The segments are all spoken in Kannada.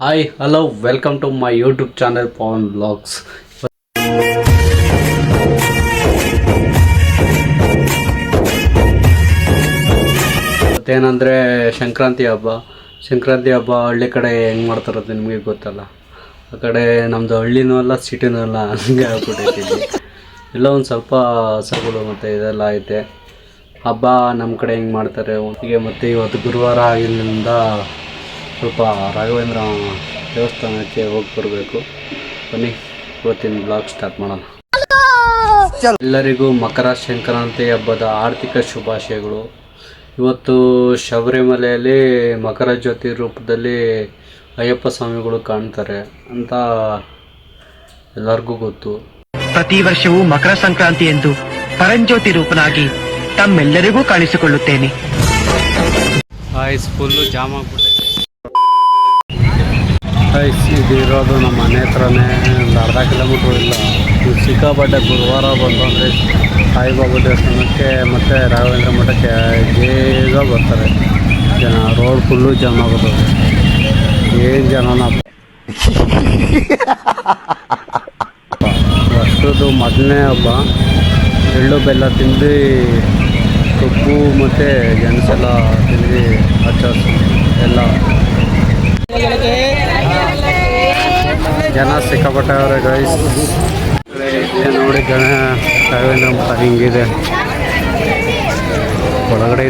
Hi hello welcome to my YouTube channel Pavan blogs. ಮತ್ತೇನಂದರೆ ಸಂಕ್ರಾಂತಿ ಹಬ್ಬ ಹಳ್ಳಿ ಕಡೆ ಹೆಂಗೆ ಮಾಡ್ತಾರದು ನಿಮಗೆ ಗೊತ್ತಲ್ಲ. ಆ ಕಡೆ ನಮ್ಮದು ಹಳ್ಳಿನೂ ಅಲ್ಲ ಸಿಟಿನೂ ಅಲ್ಲ, ಹಂಗೆ ಆಗ್ಬಿಟ್ಟೈತಿ. ಎಲ್ಲ ಒಂದು ಸ್ವಲ್ಪ ಹಸಗಳು ಮತ್ತು ಇದೆಲ್ಲ ಐತೆ. ಹಬ್ಬ ನಮ್ಮ ಕಡೆ ಹೆಂಗೆ ಮಾಡ್ತಾರೆ ಹೀಗೆ. ಮತ್ತು ಇವತ್ತು ಗುರುವಾರ ಆಗಿದ್ದರಿಂದ ಸ್ವಲ್ಪ ರಾಘವೇಂದ್ರ ದೇವಸ್ಥಾನಕ್ಕೆ ಹೋಗಿ ಬರಬೇಕು. ಬನ್ನಿ ಇವತ್ತಿನ ಬ್ಲಾಗ್ ಸ್ಟಾರ್ಟ್ ಮಾಡೋಣ. ಎಲ್ಲರಿಗೂ ಮಕರ ಸಂಕ್ರಾಂತಿ ಹಬ್ಬದ ಆರ್ಥಿಕ ಶುಭಾಶಯಗಳು. ಇವತ್ತು ಶಬರಿಮಲೆಯಲ್ಲಿ ಮಕರ ಜ್ಯೋತಿ ರೂಪದಲ್ಲಿ ಅಯ್ಯಪ್ಪ ಸ್ವಾಮಿಗಳು ಕಾಣ್ತಾರೆ ಅಂತ ಎಲ್ಲರಿಗೂ ಗೊತ್ತು. ಪ್ರತಿ ವರ್ಷವೂ ಮಕರ ಸಂಕ್ರಾಂತಿ ಎಂದು ಪರಂಜ್ಯೋತಿ ರೂಪನಾಗಿ ತಮ್ಮೆಲ್ಲರಿಗೂ ಕಾಣಿಸಿಕೊಳ್ಳುತ್ತೇನೆ. ಫುಲ್ಲು ಜಾಮ್ ಆಗ್ಬಿಟ್ಟೈತೆ. ಇದು ಇರೋದು ನಮ್ಮ ಮನೆ ಹತ್ರನೇ, ಒಂದು ಅರ್ಧ ಕಿಲೋಮೀಟ್ರ್ ಇಲ್ಲ. ಸಿಕ್ಕಾಪಟ್ಟೆ ಗುರುವಾರ ಬಂತು ಅಂದರೆ ಸಾಯಿಬಾಬಾ ದೇವಸ್ಥಾನಕ್ಕೆ ಮತ್ತು ರಾಘವೇಂದ್ರ ಮಠಕ್ಕೆ ಬೇಗ ಬರ್ತಾರೆ ಜನ. ರೋಡ್ ಫುಲ್ಲು ಜಾಮ್ ಆಗೋದು. ಏನು ಜನನ ವರ್ಷದ್ದು ಮೊದಲನೇ ಹಬ್ಬ. ಎಳ್ಳು ಬೆಲ್ಲ ತಿಂದು ಕಬ್ಬು ಮತ್ತು ಗೆಣಸೆಲ್ಲ ತಿಂದು ಆಚರಿಸಿ ಎಲ್ಲ ಜನ ಸಿಕ್ಕಾಪಟ್ಟೆ ಅವರೇ ಗೈಸ್. ನೋಡಿ ರಾಘವೇಂದ್ರ ಮಠ ಹಿಂಗಿದೆ ಒಳಗಡೆ.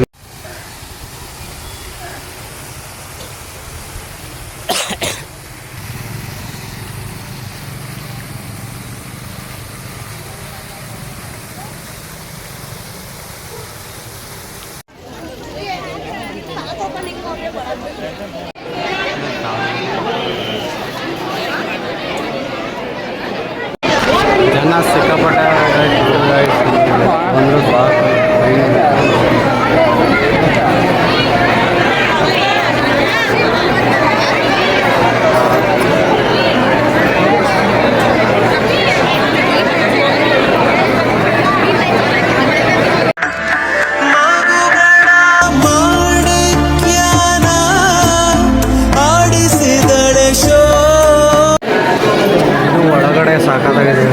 ಜನ ಸಿಕ್ಕಾಪಟ್ಟೆ ಬಂದರು ಒಳಗಡೆ ಸಾಕಾಗಿದೆ.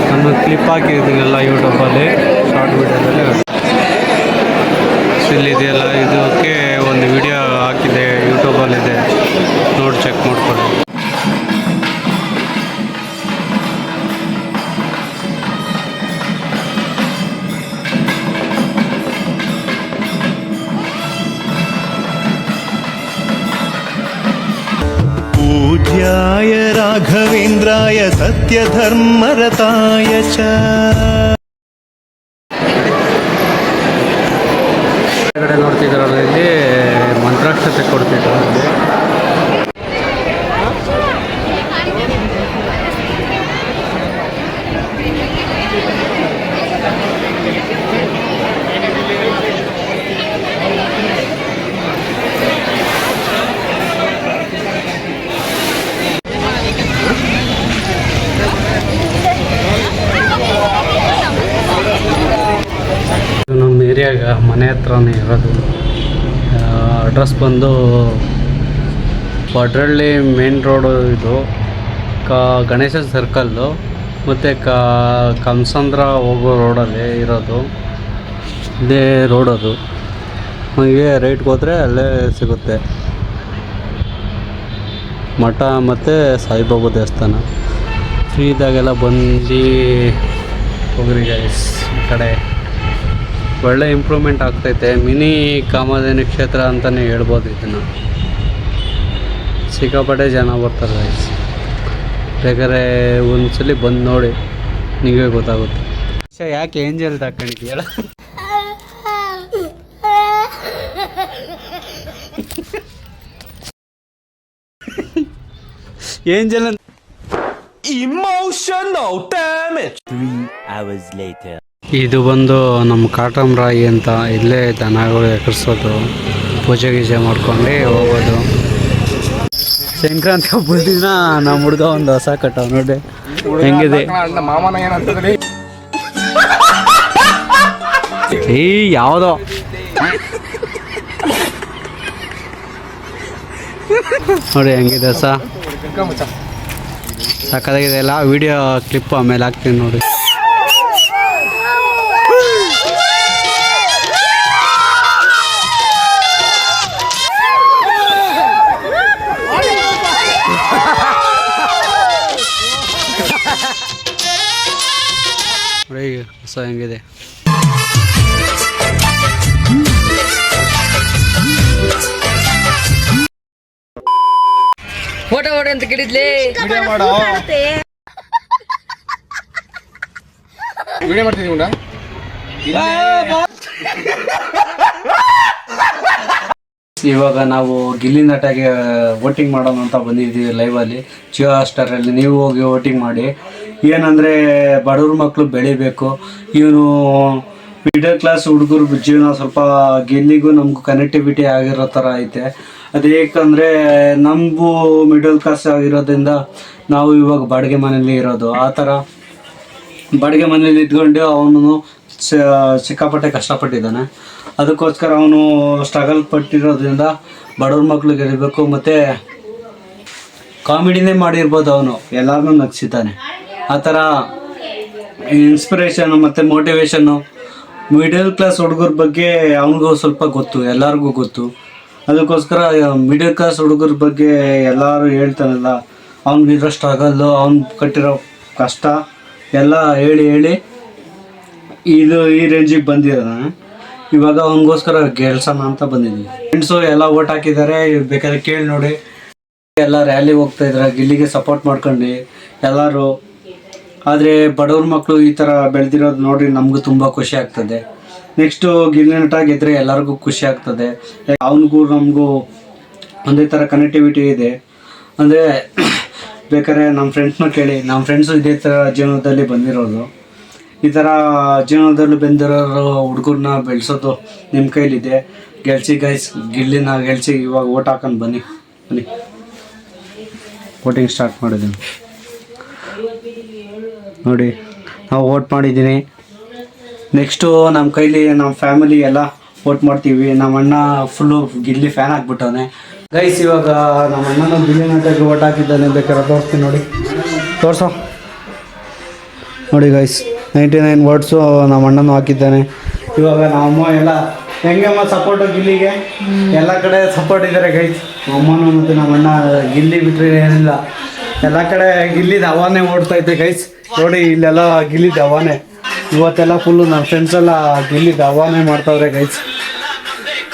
ನಾನು ಕ್ಲಿಪ್ ಹಾಕಿದ್ದೀನಲ್ಲ ಯೂಟ್ಯೂಬಲ್ಲಿ, ಶಾರ್ಟ್ ವಿಡಿಯೋದಲ್ಲಿ ಇಲ್ಲಿದೆಯಲ್ಲ, ಇದಕ್ಕೆ ಒಂದು ವಿಡಿಯೋ ಹಾಕಿದೆ ಯೂಟ್ಯೂಬಲ್ಲಿದೆ, ನೋಡಿ ಚೆಕ್ ಮಾಡ್ಕೊಳ್ಳಿ. पूज्याय राघवेन्द्राय सत्यधर्मरताय च ನೋಡ್ತಿದ್ರಲ್ಲ, ಇಲ್ಲಿ ಮಂತ್ರಾಕ್ಷತೆ ಕೊಡ್ತಿದ್ರು. ನಮ್ಮ ಏರಿಯಾಗ ಮನೆ ಹತ್ರನೇ ಇರೋದು. ಅಡ್ರೆಸ್ ಬಂದು ವಡ್ರಳ್ಳಿ ಮೇನ್ ರೋಡು, ಇದು ಗಣೇಶ ಸರ್ಕಲ್ಲು ಮತ್ತು ಕಮಸಂದ್ರ ಹೋಗೋ ರೋಡಲ್ಲಿ ಇರೋದು. ಇದೇ ರೋಡದು. ಹೀಗೆ ರೈಟ್ಗೆ ಹೋದರೆ ಅಲ್ಲೇ ಸಿಗುತ್ತೆ ಮಠ ಮತ್ತು ಸಾಯಿಬಾಬಾ ದೇವಸ್ಥಾನ. ಫ್ರೀ ಇದ್ದಾಗೆಲ್ಲ ಬಂದು ಹೋಗ್ರಿ ಗೈಸ್. ಈ ಕಡೆ ಒಳ್ಳೆ ಇಂಪ್ರೂವ್ಮೆಂಟ್ ಆಗ್ತೈತೆ. ಮಿನಿ ಕಾಮಧೇನು ಕ್ಷೇತ್ರ ಅಂತಲೇ ಹೇಳ್ಬೋದು ಇದನ್ನು. ಸಿಕ್ಕಾಪಟ್ಟೆ ಜನ ಬರ್ತಾರೆ ಗೈಸ್. ಬೇಕಾದ್ರೆ ಒಂದ್ಸಲಿ ಬಂದು ನೋಡಿ, ನಿಮಗೆ ಗೊತ್ತಾಗುತ್ತೆ. ಯಾಕೆ ಏಂಜಲ್ ತಗೊಂಡಿದ್ದೀಯಲ್ಲ? Angel Emotional damage. 3 hours later. ಇದು ಬಂದು ನಮ್ಮ ಕಾಟಮರಾಯಿ ಅಂತ. ಇಲ್ಲೇ ದನಗಳು ಎಕರಿಸೋದು, ಪೂಜೆ ಗೀಜೆ ಮಾಡ್ಕೊಂಡು ಹೋಗೋದು. ಸಂಕ್ರಾಂತಿ ಹಬ್ಬದ ದಿನ ನಮ್ಮ ಹುಡುಗ ಒಂದು ಹೊಸ ಕಟ್ಟಾವ ನೋಡಿ ಹೆಂಗಿದೆ. ಯಾವುದೋ ನೋಡಿ ಹೆಂಗಿದೆ ಸಕ್ಕತ್ತಾಗಿದೆ ಎಲ್ಲ ವಿಡಿಯೋ ಕ್ಲಿಪ್ ಆಮೇಲೆ ಹಾಕ್ತೀನಿ ನೋಡಿ. ನೋಡಿ ಹೊಸ ಹೆಂಗಿದೆ. ಫೋಟೋ ಅಂತ ಕೇಳಿದ್ಲಿ ವಿಡಿಯೋ ಮಾಡ್ತಿದ್ದೀವಿ ಗುಂಡ. ಇವಾಗ ನಾವು ಗಿಲ್ಲಿ ನಟಗೆ ವೋಟಿಂಗ್ ಮಾಡೋಣ ಅಂತ ಬಂದಿದ್ದೀವಿ ಲೈವಲ್ಲಿ ಜಿಯೋ ಹಾಟ್‌ಸ್ಟಾರಲ್ಲಿ. ನೀವು ಹೋಗಿ ವೋಟಿಂಗ್ ಮಾಡಿ. ಏನಂದರೆ ಬಡವ್ರ ಮಕ್ಕಳು ಬೆಳಿಬೇಕು. ಇವನು ಮಿಡಲ್ ಕ್ಲಾಸ್ ಹುಡುಗರು ಜೀವನ ಸ್ವಲ್ಪ ಗಿಲ್ಲಿಗೂ ನಮಗೂ ಕನೆಕ್ಟಿವಿಟಿ ಆಗಿರೋ ಥರ ಐತೆ. ಅದೇಕಂದರೆ ನಮಗೂ ಮಿಡಲ್ ಕ್ಲಾಸ್ ಆಗಿರೋದ್ರಿಂದ ನಾವು ಇವಾಗ ಬಾಡಿಗೆ ಮನೇಲಿ ಇರೋದು. ಆ ಥರ ಬಾಡಿಗೆ ಮನೇಲಿ ಇದ್ಕೊಂಡು ಅವನು ಸಿಕ್ಕಾಪಟ್ಟೆ ಕಷ್ಟಪಟ್ಟಿದ್ದಾನೆ. ಅದಕ್ಕೋಸ್ಕರ ಅವನು ಸ್ಟ್ರಗಲ್ ಪಟ್ಟಿರೋದ್ರಿಂದ ಬಡವ್ರ ಮಕ್ಕಳು ಗೆಲ್ಲಬೇಕು. ಮತ್ತು ಕಾಮಿಡಿನೇ ಮಾಡಿರ್ಬೋದು, ಅವನು ಎಲ್ಲರನ್ನೂ ನಗಿಸಿದ್ದಾನೆ. ಆ ಥರ ಇನ್ಸ್ಪಿರೇಷನು ಮತ್ತು ಮೋಟಿವೇಶನ್ನು ಮಿಡಲ್ ಕ್ಲಾಸ್ ಹುಡುಗರ ಬಗ್ಗೆ ಅವನಿಗೂ ಸ್ವಲ್ಪ ಗೊತ್ತು, ಎಲ್ಲರಿಗೂ ಗೊತ್ತು. ಅದಕ್ಕೋಸ್ಕರ ಮಿಡಲ್ ಕ್ಲಾಸ್ ಹುಡುಗರ ಬಗ್ಗೆ ಎಲ್ಲರೂ ಹೇಳ್ತಾನಲ್ಲ, ಅವ್ನಿಗಿರೋ ಸ್ಟ್ರಗಲ್ಲು, ಅವ್ನು ಕಟ್ಟಿರೋ ಕಷ್ಟ ಎಲ್ಲ ಹೇಳಿ ಇದು ಈ ರೇಂಜಿಗೆ ಬಂದಿದ್ದಾನೆ. ಇವಾಗ ಅವನಿಗೋಸ್ಕರ ಗೆಲ್ಸೋಣ ಅಂತ ಬಂದಿದ್ದೀವಿ. ಫ್ರೆಂಡ್ಸು ಎಲ್ಲ ಓಟ್ ಹಾಕಿದ್ದಾರೆ, ಬೇಕಾದ್ರೆ ಕೇಳಿ ನೋಡಿ. ಎಲ್ಲ ರ್ಯಾಲಿಗೆ ಹೋಗ್ತಾಯಿದ್ದಾರೆ ಗಿಲ್ಲಿಗೆ ಸಪೋರ್ಟ್ ಮಾಡ್ಕೊಂಡು ಎಲ್ಲರೂ. ಆದರೆ ಬಡವ್ರ ಮಕ್ಕಳು ಈ ಥರ ಬೆಳೆದಿರೋದು ನೋಡಿ ನಮಗೂ ತುಂಬ ಖುಷಿ ಆಗ್ತದೆ. ನೆಕ್ಸ್ಟು ಗಿಲ್ಲಿ ನಟ ಗೆದ್ದರೆ ಎಲ್ಲರಿಗೂ ಖುಷಿ ಆಗ್ತದೆ. ಅವನಿಗೂ ನಮಗೂ ಒಂದೇ ಥರ ಕನೆಕ್ಟಿವಿಟಿ ಇದೆ. ಅಂದರೆ ಬೇಕಾದ್ರೆ ನಮ್ಮ ಫ್ರೆಂಡ್ಸ್ನ ಕೇಳಿ, ನಮ್ಮ ಫ್ರೆಂಡ್ಸು ಇದೇ ಥರ ಜೀವನದಲ್ಲಿ ಬಂದಿರೋದು. ಈ ಥರ ಜೀವನದಲ್ಲಿ ಬಂದಿರೋ ಹುಡುಗರನ್ನ ಬೆಳೆಸೋದು ನಿಮ್ಮ ಕೈಲಿದೆ. ಗೆಲ್ಸಿ ಗೈಸ್, ಗಿಲ್ಲಿನ ಗೆಲ್ಸಿ. ಇವಾಗ ಓಟ್ ಹಾಕೊಂಡು ಬನ್ನಿ ವೋಟಿಂಗ್ ಸ್ಟಾರ್ಟ್ ಮಾಡಿದ್ದೀನಿ ನೋಡಿ. ನಾವು ವೋಟ್ ಮಾಡಿದ್ದೀನಿ. ನೆಕ್ಸ್ಟು ನಮ್ಮ ಕೈಲಿ ನಮ್ಮ ಫ್ಯಾಮಿಲಿ ಎಲ್ಲ ವೋಟ್ ಮಾಡ್ತೀವಿ. ನಮ್ಮ ಅಣ್ಣ ಫುಲ್ಲು ಗಿಲ್ಲಿ ಫ್ಯಾನ್ ಆಗಿಬಿಟ್ಟವನೆ ಗೈಸ್. ಇವಾಗ ನಮ್ಮ ಅಣ್ಣನ ಗಿಲ್ಲಿ ನಟಗೆ ವೋಟ್ ಹಾಕಿದ್ದಾನೆ. ಬೇಕಾದ್ರೆ ತೋರಿಸ್ತೀನಿ ನೋಡಿ, ತೋರಿಸೋ ನೋಡಿ ಗೈಸ್. 99 ವೋಟ್ಸು ನಮ್ಮ ಅಣ್ಣನೂ ಹಾಕಿದ್ದಾನೆ. ಇವಾಗ ನಮ್ಮಮ್ಮ ಎಲ್ಲ ಹೆಂಗಮ್ಮ ಸಪೋರ್ಟು ಗಿಲ್ಲಿಗೆ ಎಲ್ಲ ಕಡೆ ಸಪೋರ್ಟ್ ಇದ್ದಾರೆ ಗೈಸ್. ನಮ್ಮಮ್ಮನೂ ಮತ್ತು ನಮ್ಮ ಅಣ್ಣ ಗಿಲ್ಲಿ ಬಿಟ್ಟರೆ ಏನಿಲ್ಲ, ಎಲ್ಲ ಕಡೆ ಗಿಲ್ಲಿದ ಹವಾನೇ ಓಡ್ತೈತೆ ಗೈಸ್. ನೋಡಿ ಇಲ್ಲೆಲ್ಲ ಗಿಲ್ಲಿದ ಹವಾನೇ. ಇವತ್ತೆಲ್ಲ ಫುಲ್ಲು ನಮ್ಮ ಫ್ರೆಂಡ್ಸ್ ಎಲ್ಲ ಗಿಲ್ಲಿದ ಹವಾನೇ ಮಾಡ್ತಾವ್ರೆ ಗೈಸ್.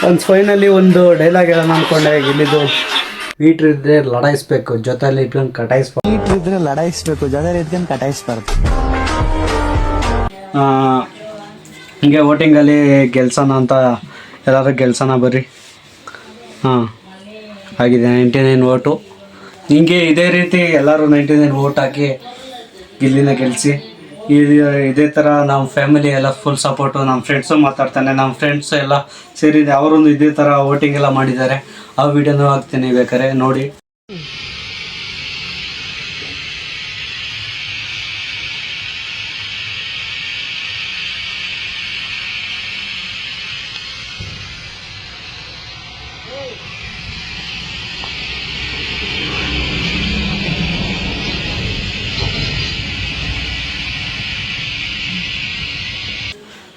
ಒಂದು ಫೈನಲಿ ಒಂದು ಡೈಲಾಗ್ ಹೇಳೋಣ ಅಂದ್ಕೊಂಡೆ ಗಿಲ್ಲಿದು. ಮೀಟ್ರ್ ಇದ್ದರೆ ಲಡಾಯಿಸ್ಬೇಕು, ಜೊತೆಯಲ್ಲಿ ಇಟ್ಕೊಂಡು ಕಟಾಯಿಸ್ಬೇಕು. ಮೀಟ್ರ್ ಇದ್ರೆ ಲಡಾಯಿಸ್ಬೇಕು, ಜೊತೆ ಇಟ್ಕೊಂಡು ಕಟಾಯಿಸ್ಬಾರ್ದು. ಹಿಂಗೆ ವೋಟಿಂಗಲ್ಲಿ ಗೆಲ್ಸೋಣ ಅಂತ ಎಲ್ಲರೂ ಗೆಲ್ಸೋಣ ಬರ್ರಿ. ಹಾಂ ಆಗಿದೆ 99 ವೋಟು. ಹಿಂಗೆ ಇದೇ ರೀತಿ ಎಲ್ಲರೂ 99 ವೋಟ್ ಹಾಕಿ ಗಿಲ್ಲಿನ ಗೆಲ್ಲಿಸಿ. ಇದೇ ಥರ ನಮ್ಮ ಫ್ಯಾಮಿಲಿ ಎಲ್ಲ ಫುಲ್ ಸಪೋರ್ಟು. ನಮ್ಮ ಫ್ರೆಂಡ್ಸು ಮಾತಾಡ್ತಾನೆ, ನಮ್ಮ ಫ್ರೆಂಡ್ಸು ಎಲ್ಲ ಸೇರಿದೆ, ಅವರೊಂದು ಇದೇ ಥರ ವೋಟಿಂಗ್ ಎಲ್ಲ ಮಾಡಿದ್ದಾರೆ. ಆ ವಿಡಿಯೋನೂ ಹಾಕ್ತೀನಿ, ಬೇಕಾದ್ರೆ ನೋಡಿ.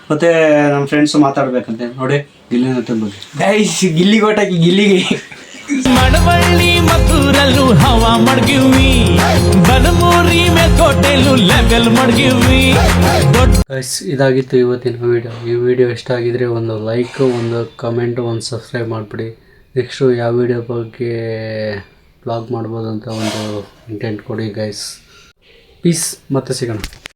ಮತ್ತೆ ನಮ್ಮ ಫ್ರೆಂಡ್ಸು ಮಾತಾಡ್ಬೇಕಂತೆ ನೋಡಿ ಗಿಲ್ಲಿ ನಟನ ಬಗ್ಗೆ. ಗೈಸ್ ಗಿಲ್ಲಿ ಗೋಟಾಕಿ ಗಿಲ್ಲಿಗೆ ಮಡವಳ್ಳಿ ಮದ್ದೂರಲ್ಲೂ ಹವಾ ಮಡ್ಗಿವಿ, ಬಲಮೂರಿ ಮೇಲ್ಕೋಟೆಲ್ಲೂ ಲೆವೆಲ್ ಮಡ್ಗಿವಿ. ಗೈಸ್ ಇದಾಗಿತ್ತು ಇವತ್ತಿನ ವಿಡಿಯೋ. ಈ ವಿಡಿಯೋ ಇಷ್ಟ ಆಗಿದ್ರೆ ಒಂದು ಲೈಕ್, ಒಂದು ಕಮೆಂಟು, ಒಂದು ಸಬ್ಸ್ಕ್ರೈಬ್ ಮಾಡಿಬಿಡಿ. ನೆಕ್ಸ್ಟು ಯಾವ ವಿಡಿಯೋ ಬಗ್ಗೆ ಬ್ಲಾಗ್ ಮಾಡ್ಬೋದು ಅಂತ ಒಂದು ಇಂಟೆಂಟ್ ಕೊಡಿ ಗೈಸ್. ಪೀಸ್, ಮತ್ತೆ ಸಿಗೋಣ.